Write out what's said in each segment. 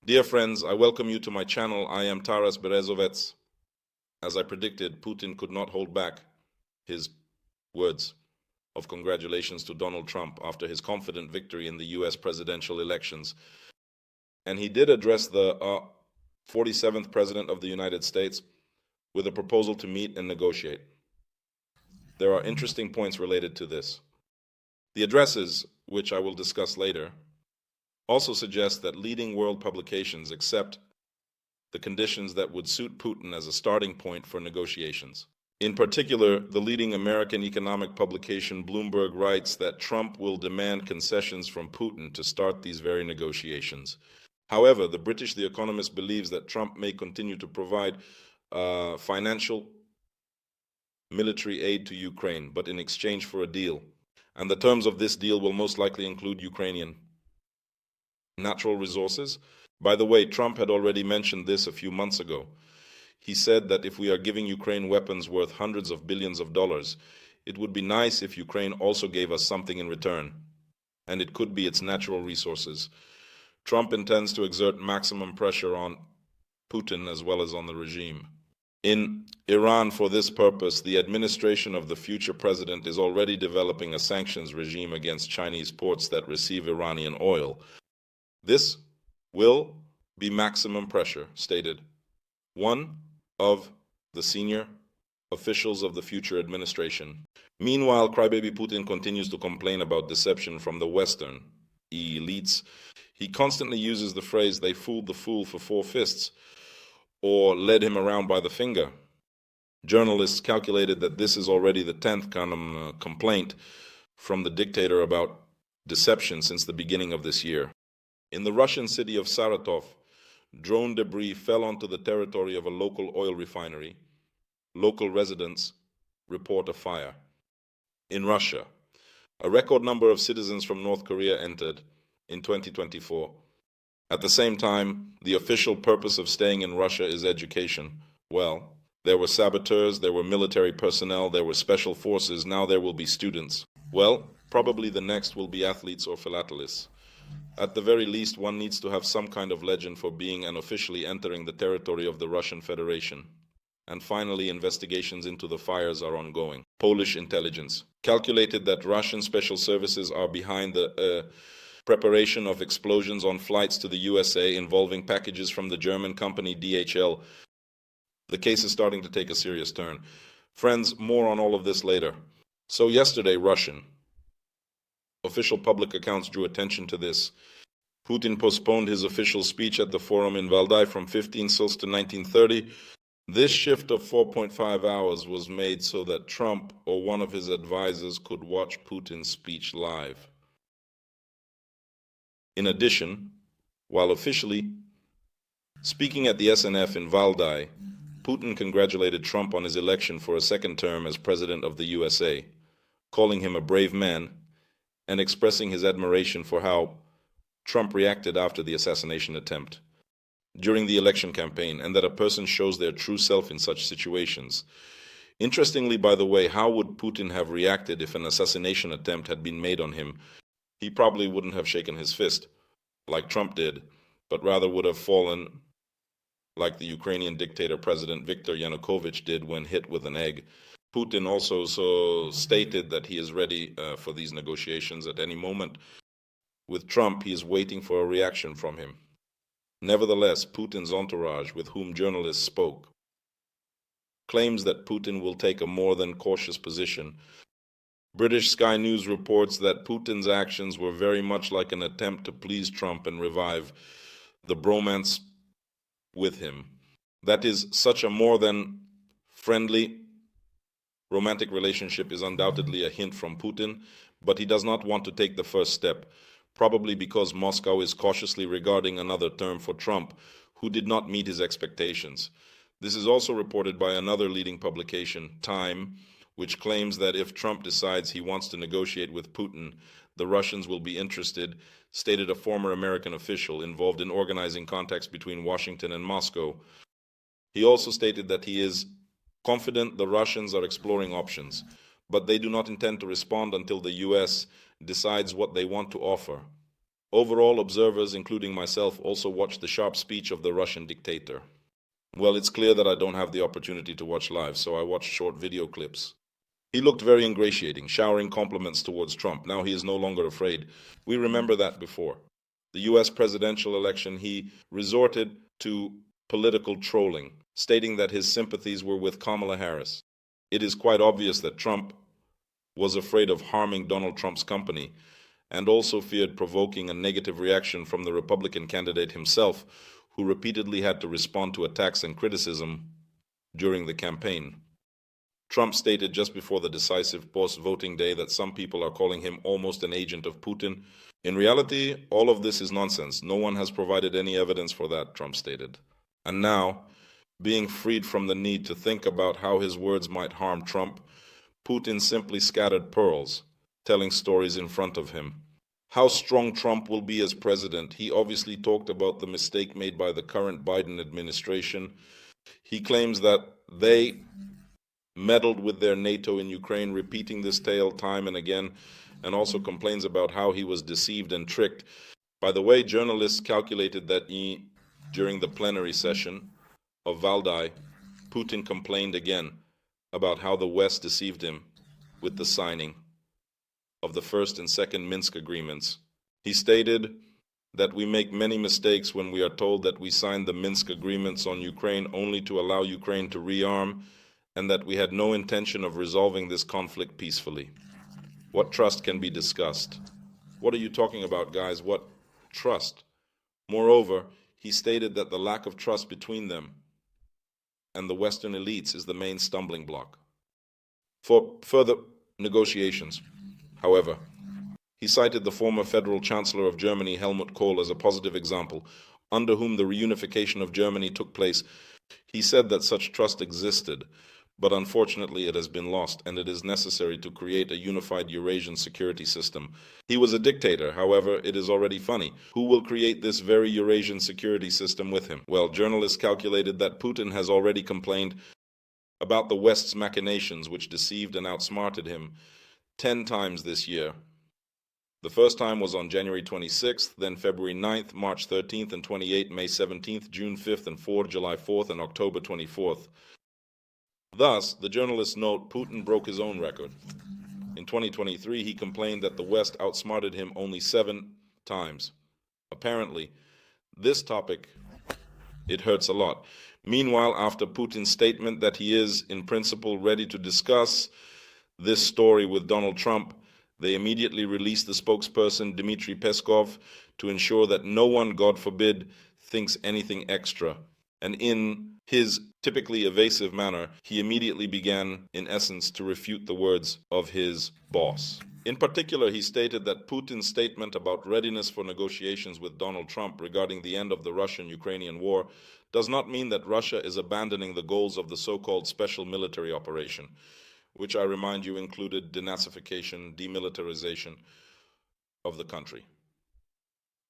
Dear friends, I welcome you to my channel. I am Taras Berezovets. As I predicted, Putin could not hold back his words of congratulations to Donald Trump after his confident victory in the US presidential elections. And he did address the 47th President of the United States with a proposal to meet and negotiate. There are interesting points related to this. The addresses, which I will discuss later, also suggest that leading world publications accept the conditions that would suit Putin as a starting point for negotiations. In particular, the leading American economic publication Bloomberg writes that Trump will demand concessions from Putin to start these very negotiations. However, the British The Economist believes that Trump may continue to provide financial military aid to Ukraine, but in exchange for a deal. And the terms of this deal will most likely include Ukrainian natural resources. By the way, Trump had already mentioned this a few months ago. He said that if we are giving Ukraine weapons worth hundreds of billions of dollars, it would be nice if Ukraine also gave us something in return, and it could be its natural resources. Trump intends to exert maximum pressure on Putin as well as on the regime. In Iran, for this purpose, the administration of the future president is already developing a sanctions regime against Chinese ports that receive Iranian oil. This will be maximum pressure, stated one of the senior officials of the future administration. Meanwhile, crybaby Putin continues to complain about deception from the Western elites. He constantly uses the phrase, "they fooled the fool for 4 fists," or led him around by the finger. Journalists calculated that this is already the 10th complaint from the dictator about deception since the beginning of this year. In the Russian city of Saratov, drone debris fell onto the territory of a local oil refinery. Local residents report a fire. In Russia, a record number of citizens from North Korea entered in 2024. At the same time, the official purpose of staying in Russia is education. Well, there were saboteurs, there were military personnel, there were special forces, now there will be students. Well, probably the next will be athletes or philatelists. At the very least, one needs to have some kind of legend for being and officially entering the territory of the Russian Federation. And finally, investigations into the fires are ongoing. Polish intelligence calculated that Russian special services are behind the preparation of explosions on flights to the USA involving packages from the German company DHL. The case is starting to take a serious turn. Friends, more on all of this later. So yesterday, Russian official public accounts drew attention to this. Putin postponed his official speech at the forum in Valdai from 15 Sils to 1930. This shift of 4.5 hours was made so that Trump or one of his advisors could watch Putin's speech live. In addition, while officially speaking at the SNF in Valdai, Putin congratulated Trump on his election for a second term as president of the USA, calling him a brave man and expressing his admiration for how Trump reacted after the assassination attempt during the election campaign, and that a person shows their true self in such situations. Interestingly, by the way, how would Putin have reacted if an assassination attempt had been made on him? He probably wouldn't have shaken his fist, like Trump did, but rather would have fallen like the Ukrainian dictator President Viktor Yanukovych did when hit with an egg. Putin also stated that he is ready for these negotiations at any moment. With Trump, he is waiting for a reaction from him. Nevertheless, Putin's entourage, with whom journalists spoke, claims that Putin will take a more than cautious position. British Sky News reports that Putin's actions were very much like an attempt to please Trump and revive the bromance with him. That is, such a more than friendly romantic relationship is undoubtedly a hint from Putin, but he does not want to take the first step, probably because Moscow is cautiously regarding another term for Trump, who did not meet his expectations. This is also reported by another leading publication, Time, which claims that if Trump decides he wants to negotiate with Putin, the Russians will be interested, stated a former American official involved in organizing contacts between Washington and Moscow. He also stated that he is confident the Russians are exploring options, but they do not intend to respond until the US decides what they want to offer. Overall, observers, including myself, also watched the sharp speech of the Russian dictator. Well, it's clear that I don't have the opportunity to watch live, so I watched short video clips. He looked very ingratiating, showering compliments towards Trump. Now he is no longer afraid. We remember that before. The US presidential election, he resorted to political trolling, stating that his sympathies were with Kamala Harris. It is quite obvious that Trump was afraid of harming Donald Trump's company and also feared provoking a negative reaction from the Republican candidate himself, who repeatedly had to respond to attacks and criticism during the campaign. Trump stated just before the decisive post-voting day that some people are calling him almost an agent of Putin. In reality, all of this is nonsense. No one has provided any evidence for that, Trump stated. And now, being freed from the need to think about how his words might harm Trump, Putin simply scattered pearls, telling stories in front of him. How strong Trump will be as president. He obviously talked about the mistake made by the current Biden administration. He claims that they meddled with their NATO in Ukraine, repeating this tale time and again, and also complains about how he was deceived and tricked. By the way, journalists calculated that during the plenary session of Valdai, Putin complained again about how the West deceived him with the signing of the first and second Minsk agreements. He stated that we make many mistakes when we are told that we signed the Minsk agreements on Ukraine only to allow Ukraine to rearm, and that we had no intention of resolving this conflict peacefully. What trust can be discussed? What are you talking about, guys? What trust? Moreover, he stated that the lack of trust between them and the Western elites is the main stumbling block for further negotiations. However, he cited the former Federal Chancellor of Germany, Helmut Kohl, as a positive example, under whom the reunification of Germany took place. He said that such trust existed, but unfortunately it has been lost, and it is necessary to create a unified Eurasian security system. He was a dictator, however, it is already funny. Who will create this very Eurasian security system with him? Well, journalists calculated that Putin has already complained about the West's machinations, which deceived and outsmarted him 10 times this year. The first time was on January 26th, then February 9th, March 13th and 28th, May 17th, June 5th and 4th, July 4th, and October 24th. Thus, the journalists note Putin broke his own record. In 2023, he complained that the West outsmarted him only 7 times. Apparently, this topic, it hurts a lot. Meanwhile, after Putin's statement that he is, in principle, ready to discuss this story with Donald Trump, they immediately released the spokesperson, Dimitri Pesov, to ensure that no one, God forbid, thinks anything extra. And in his typically evasive manner, he immediately began, in essence, to refute the words of his boss. In particular, he stated that Putin's statement about readiness for negotiations with Donald Trump regarding the end of the Russian-Ukrainian war does not mean that Russia is abandoning the goals of the so-called special military operation, which I remind you included denazification, demilitarization of the country,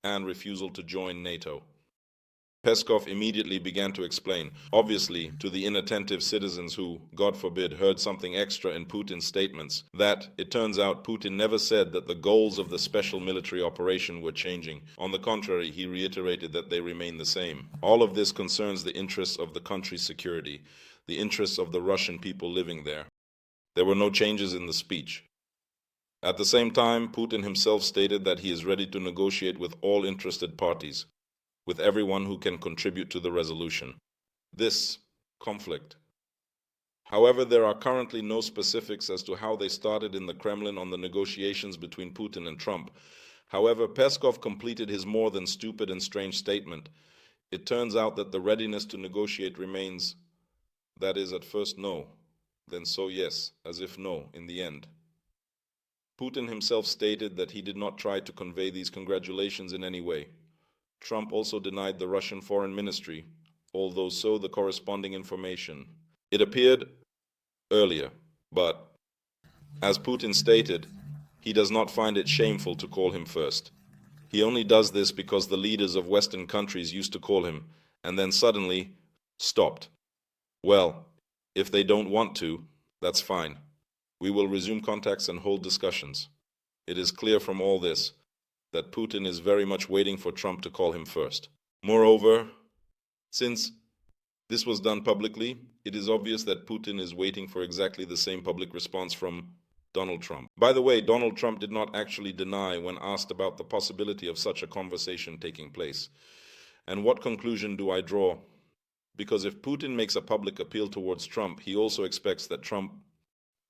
and refusal to join NATO. Peskov immediately began to explain, obviously to the inattentive citizens who, God forbid, heard something extra in Putin's statements, that it turns out Putin never said that the goals of the special military operation were changing. On the contrary, he reiterated that they remain the same. All of this concerns the interests of the country's security, the interests of the Russian people living there. There were no changes in the speech. At the same time, Putin himself stated that he is ready to negotiate with all interested parties, with everyone who can contribute to the resolution. This conflict. However, there are currently no specifics as to how they started in the Kremlin on the negotiations between Putin and Trump. However, Peskov completed his more than stupid and strange statement. It turns out that the readiness to negotiate remains, that is, at first no, then so yes, as if no, in the end. Putin himself stated that he did not try to convey these congratulations in any way. Trump also denied the Russian Foreign Ministry, although so the corresponding information. It appeared earlier, but, as Putin stated, he does not find it shameful to call him first. He only does this because the leaders of Western countries used to call him, and then suddenly stopped. Well, if they don't want to, that's fine. We will resume contacts and hold discussions. It is clear from all this that Putin is very much waiting for Trump to call him first. Moreover, since this was done publicly, it is obvious that Putin is waiting for exactly the same public response from Donald Trump. By the way, Donald Trump did not actually deny when asked about the possibility of such a conversation taking place. And what conclusion do I draw? Because if Putin makes a public appeal towards Trump, he also expects that Trump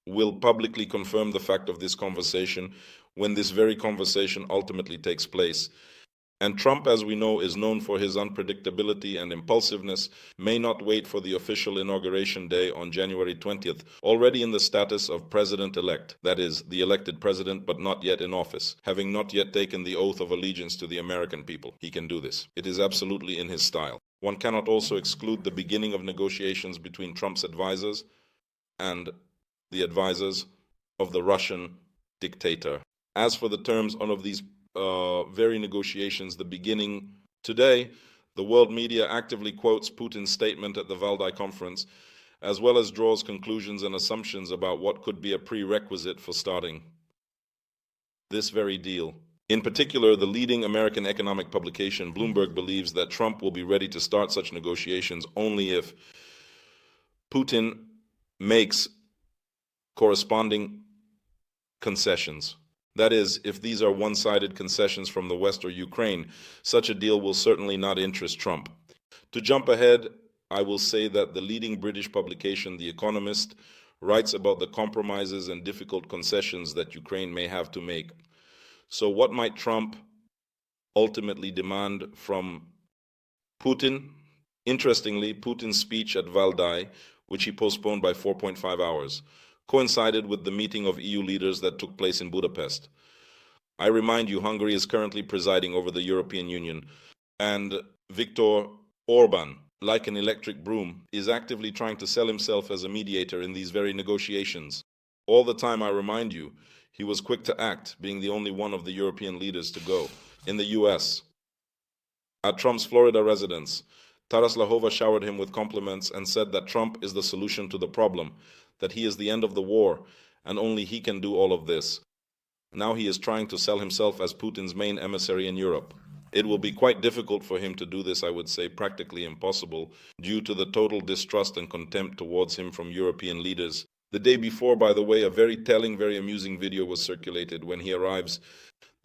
will publicly confirm the fact of this conversation when this very conversation ultimately takes place. And Trump, as we know, is known for his unpredictability and impulsiveness, may not wait for the official inauguration day on January 20th, already in the status of president-elect, that is, the elected president but not yet in office, having not yet taken the oath of allegiance to the American people. He can do this. It is absolutely in his style. One cannot also exclude the beginning of negotiations between Trump's advisors and the advisors of the Russian dictator. As for the terms of these very negotiations, the beginning today, the world media actively quotes Putin's statement at the Valdai conference, as well as draws conclusions and assumptions about what could be a prerequisite for starting this very deal. In particular, the leading American economic publication, Bloomberg, believes that Trump will be ready to start such negotiations only if Putin makes corresponding concessions. That is, if these are one-sided concessions from the West or Ukraine, such a deal will certainly not interest Trump. To jump ahead, I will say that the leading British publication, The Economist, writes about the compromises and difficult concessions that Ukraine may have to make. So what might Trump ultimately demand from Putin? Interestingly, Putin's speech at Valdai, which he postponed by 4.5 hours, coincided with the meeting of EU leaders that took place in Budapest. I remind you, Hungary is currently presiding over the European Union, and Viktor Orban, like an electric broom, is actively trying to sell himself as a mediator in these very negotiations. All the time, I remind you, he was quick to act, being the only one of the European leaders to go. In the US, at Trump's Florida residence, Taras Lahova showered him with compliments and said that Trump is the solution to the problem, that he is the end of the war, and only he can do all of this. Now he is trying to sell himself as Putin's main emissary in Europe. It will be quite difficult for him to do this, I would say practically impossible, due to the total distrust and contempt towards him from European leaders. The day before, by the way, a very telling, very amusing video was circulated. When he arrives,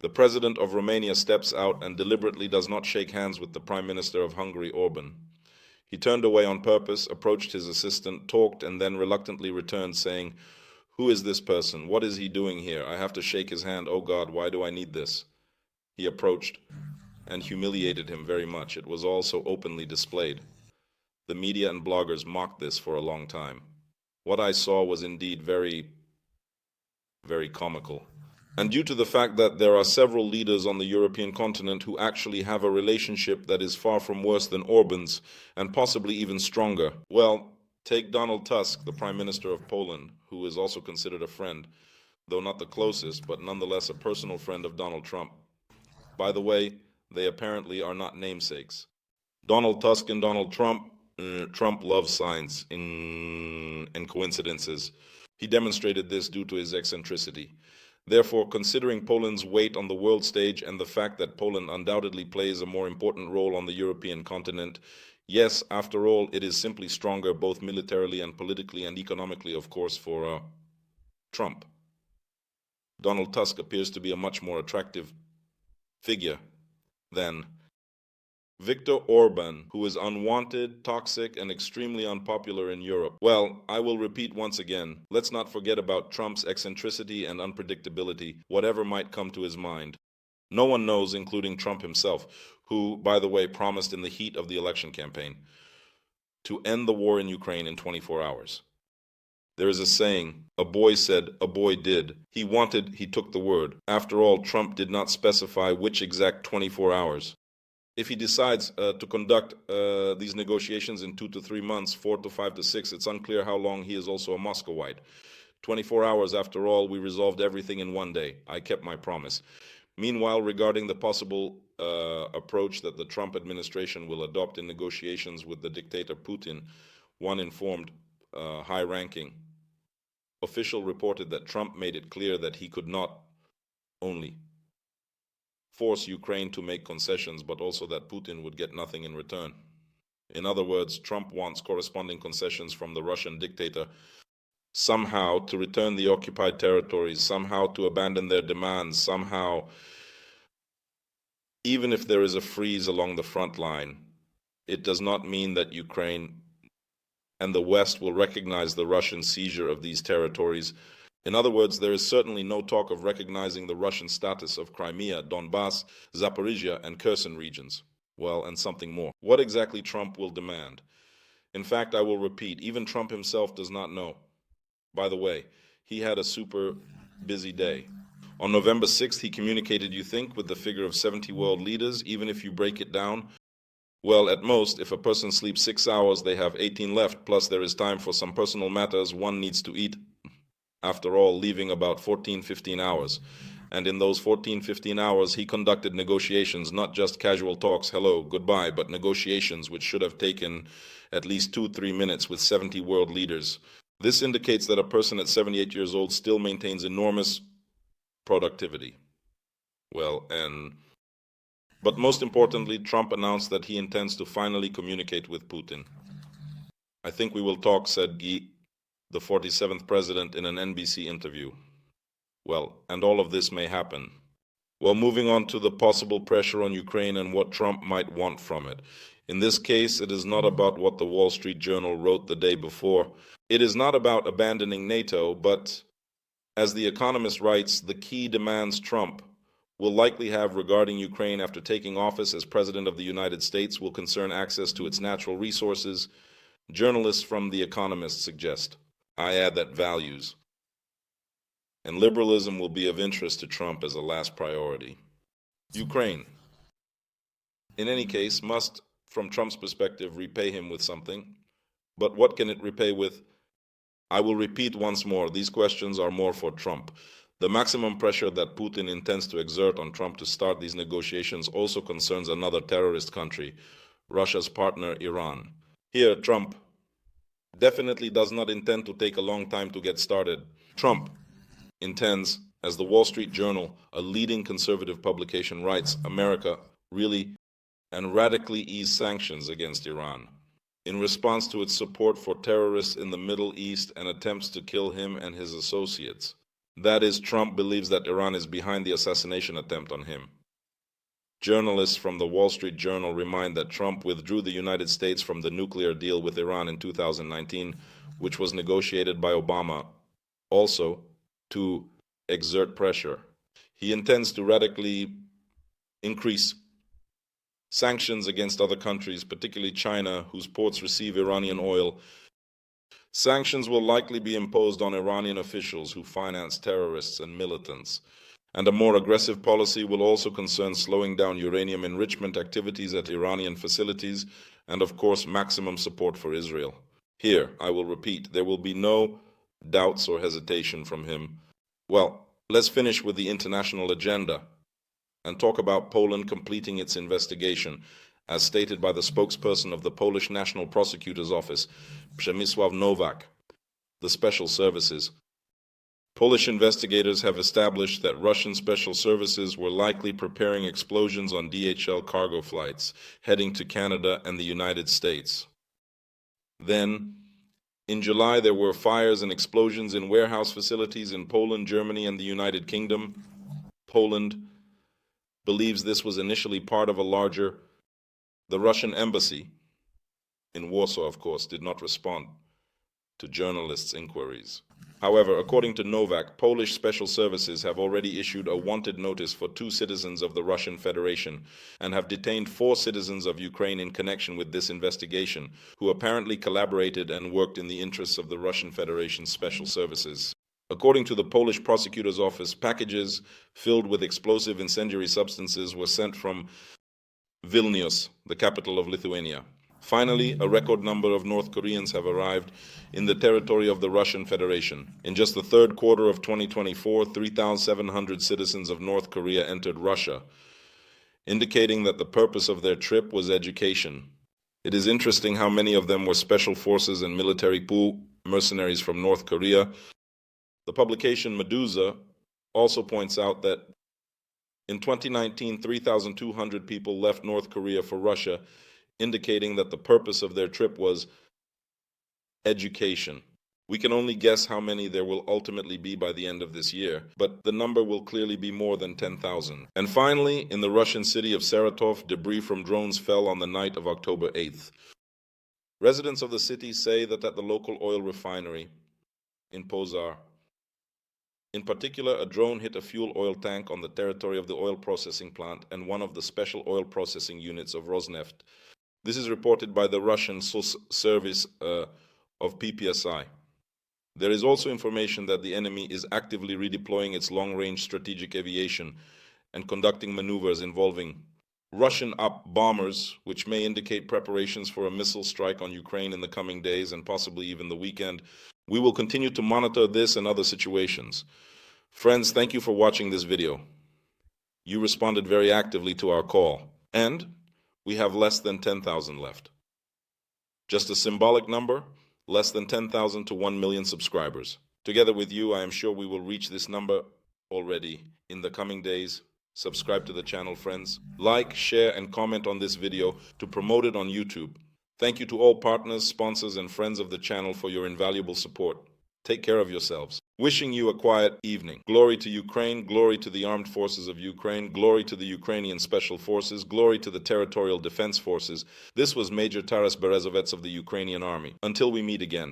the president of Romania steps out and deliberately does not shake hands with the Prime Minister of Hungary, Orban. He turned away on purpose, approached his assistant, talked, and then reluctantly returned, saying, "Who is this person? What is he doing here? I have to shake his hand. Oh God, why do I need this?" He approached and humiliated him very much. It was all so openly displayed. The media and bloggers mocked this for a long time. What I saw was indeed very, very comical. And due to the fact that there are several leaders on the European continent who actually have a relationship that is far from worse than Orban's, and possibly even stronger. Well, take Donald Tusk, the Prime Minister of Poland, who is also considered a friend, though not the closest, but nonetheless a personal friend of Donald Trump. By the way, they apparently are not namesakes. Donald Tusk and Donald Trump, Trump loves signs and coincidences. He demonstrated this due to his eccentricity. Therefore, considering Poland's weight on the world stage and the fact that Poland undoubtedly plays a more important role on the European continent, yes, after all, it is simply stronger both militarily and politically and economically, of course, for Trump. Donald Tusk appears to be a much more attractive figure than Viktor Orban, who is unwanted, toxic, and extremely unpopular in Europe. Well, I will repeat once again, let's not forget about Trump's eccentricity and unpredictability, whatever might come to his mind. No one knows, including Trump himself, who, by the way, promised in the heat of the election campaign to end the war in Ukraine in 24 hours. There is a saying, a boy said, a boy did. He wanted, he took the word. After all, Trump did not specify which exact 24 hours. If he decides to conduct these negotiations in 2 to 3 months, 4 to 5 to 6, it's unclear how long. He is also a Moscowite. 24 hours, after all, we resolved everything in one day. I kept my promise. Meanwhile, regarding the possible approach that the Trump administration will adopt in negotiations with the dictator Putin, one informed high-ranking official reported that Trump made it clear that he could not only force Ukraine to make concessions, but also that Putin would get nothing in return. In other words, Trump wants corresponding concessions from the Russian dictator, somehow to return the occupied territories, somehow to abandon their demands, somehow, even if there is a freeze along the front line, it does not mean that Ukraine and the West will recognize the Russian seizure of these territories. In other words, there is certainly no talk of recognizing the Russian status of Crimea, Donbass, Zaporizhia, and Kherson regions. Well, and something more. What exactly Trump will demand? In fact, I will repeat, even Trump himself does not know. By the way, he had a super busy day. On November 6th, he communicated, you think, with the figure of 70 world leaders, even if you break it down? Well, at most, if a person sleeps 6 hours, they have 18 left, plus there is time for some personal matters. One needs to eat, after all, leaving about 14-15 hours. And in those 14-15 hours, he conducted negotiations, not just casual talks, hello, goodbye, but negotiations which should have taken at least 2-3 minutes with 70 world leaders. This indicates that a person at 78 years old still maintains enormous productivity. But most importantly, Trump announced that he intends to finally communicate with Putin. I think we will talk, said Guy, the 47th president, in an NBC interview. Well, and all of this may happen. Well, moving on to the possible pressure on Ukraine and what Trump might want from it. In this case, it is not about what the Wall Street Journal wrote the day before. It is not about abandoning NATO, but, as The Economist writes, the key demands Trump will likely have regarding Ukraine after taking office as President of the United States will concern access to its natural resources. Journalists from The Economist suggest. I add that values and liberalism will be of interest to Trump as a last priority. Ukraine, in any case, must, from Trump's perspective, repay him with something. But what can it repay with? I will repeat once more, these questions are more for Trump. The maximum pressure that Putin intends to exert on Trump to start these negotiations also concerns another terrorist country, Russia's partner, Iran. Here, Trump definitely does not intend to take a long time to get started. Trump intends, as the Wall Street Journal, a leading conservative publication, writes, America really and radically ease sanctions against Iran in response to its support for terrorists in the Middle East and attempts to kill him and his associates. That is, Trump believes that Iran is behind the assassination attempt on him. Journalists from the Wall Street Journal remind that Trump withdrew the United States from the nuclear deal with Iran in 2019, which was negotiated by Obama, also to exert pressure. He intends to radically increase sanctions against other countries, particularly China, whose ports receive Iranian oil. Sanctions will likely be imposed on Iranian officials who finance terrorists and militants. And a more aggressive policy will also concern slowing down uranium enrichment activities at Iranian facilities and, of course, maximum support for Israel. Here, I will repeat, there will be no doubts or hesitation from him. Well, let's finish with the international agenda and talk about Poland completing its investigation, as stated by the spokesperson of the Polish National Prosecutor's Office, Przemysław Nowak, the Special Services. Polish investigators have established that Russian special services were likely preparing explosions on DHL cargo flights heading to Canada and the United States. Then, in July, there were fires and explosions in warehouse facilities in Poland, Germany, and the United Kingdom. Poland believes this was initially part of a larger. The Russian embassy in Warsaw, of course, did not respond to journalists' inquiries. However, according to Novak, Polish special services have already issued a wanted notice for 2 citizens of the Russian Federation and have detained 4 citizens of Ukraine in connection with this investigation, who apparently collaborated and worked in the interests of the Russian Federation's special services. According to the Polish prosecutor's office, packages filled with explosive incendiary substances were sent from Vilnius, the capital of Lithuania. Finally, a record number of North Koreans have arrived in the territory of the Russian Federation. In just the third quarter of 2024, 3,700 citizens of North Korea entered Russia, indicating that the purpose of their trip was education. It is interesting how many of them were special forces and military pool mercenaries from North Korea. The publication Medusa also points out that In 2019, 3,200 people left North Korea for Russia, indicating that the purpose of their trip was education. We can only guess how many there will ultimately be by the end of this year, but the number will clearly be more than 10,000. And finally, in the Russian city of Saratov, debris from drones fell on the night of October 8th. Residents of the city say that at the local oil refinery in Pozar, in particular, a drone hit a fuel oil tank on the territory of the oil processing plant and one of the special oil processing units of Rosneft. This is reported by the Russian source service of PPSI. There is also information that the enemy is actively redeploying its long-range strategic aviation and conducting maneuvers involving Russian bombers, which may indicate preparations for a missile strike on Ukraine in the coming days and possibly even the weekend. We will continue to monitor this and other situations. Friends, thank you for watching this video. You responded very actively to our call, and we have less than 10,000 left. Just a symbolic number, less than 10,000 to 1 million subscribers. Together with you, I am sure we will reach this number already in the coming days. Subscribe to the channel, friends. Like, share, and comment on this video to promote it on YouTube. Thank you to all partners, sponsors, and friends of the channel for your invaluable support. Take care of yourselves. Wishing you a quiet evening. Glory to Ukraine, glory to the armed forces of Ukraine, glory to the Ukrainian Special Forces, glory to the Territorial Defense Forces. This was Major Taras Berezovets of the Ukrainian Army. Until we meet again.